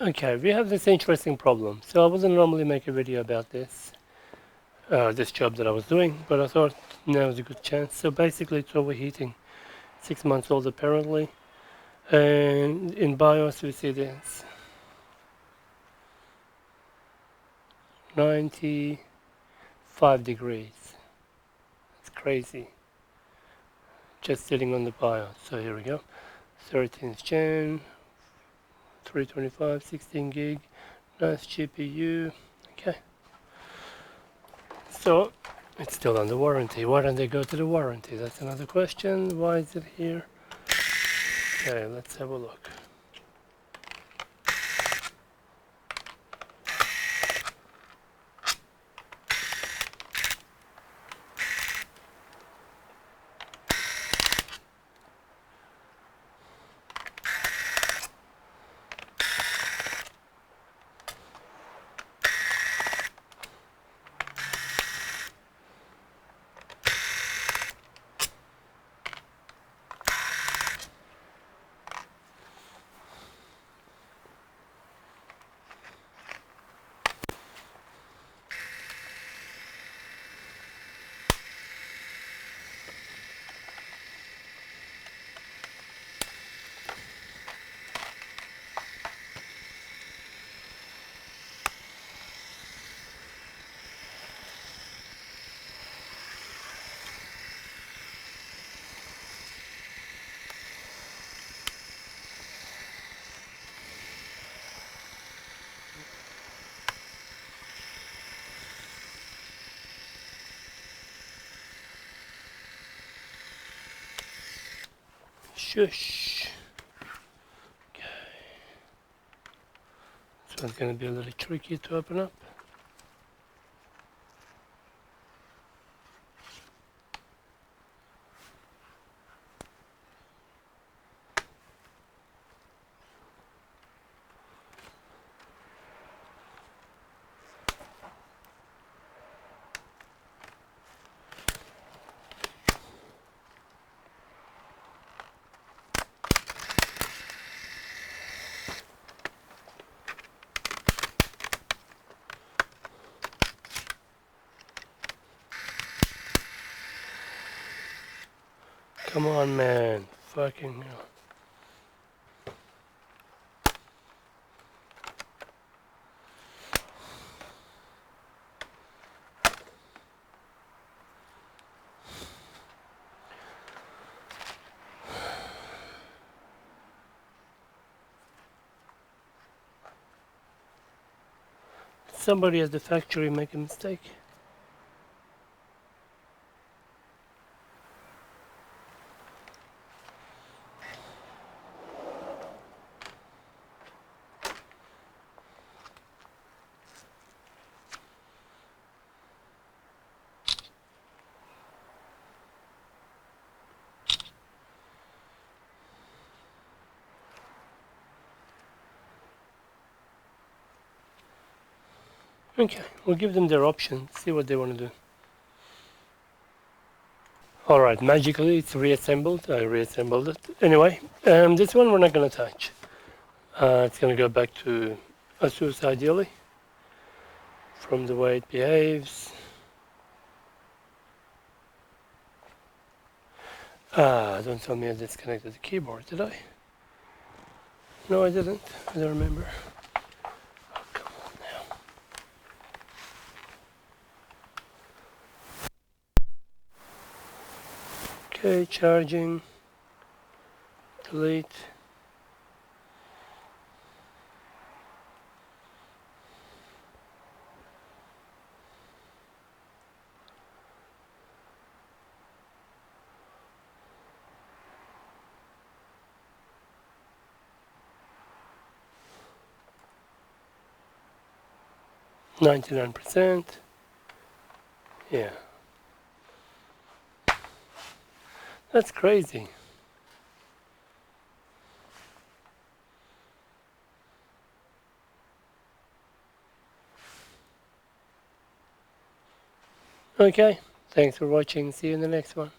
Okay, we have this interesting problem. So I wouldn't normally make a video about this, this job that I was doing, but I thought now is a good chance. So basically it's overheating, 6 months old apparently. And in BIOS we see this 95 degrees. It's crazy. Just sitting on the BIOS. So here we go. 13th gen, 325, 16 gig, nice GPU. Okay. So it's still under warranty. Why don't they go to the warranty? That's another question. Why is it here? Okay, let's have a look. Shush. Okay. This one's going to be a little tricky to open up. Come on, man. Fucking hell. Somebody at the factory make a mistake. Okay, we'll give them their option, see what they want to do. Alright, magically it's reassembled. I reassembled it. Anyway, this one we're not going to touch. It's going to go back to ASUS ideally, from the way it behaves. Don't tell me I disconnected the keyboard, did I? No, I didn't. I don't remember. Oh, come on now. Okay, charging. Delete. $99%. Yeah. That's crazy. Okay, thanks for watching. See you in the next one.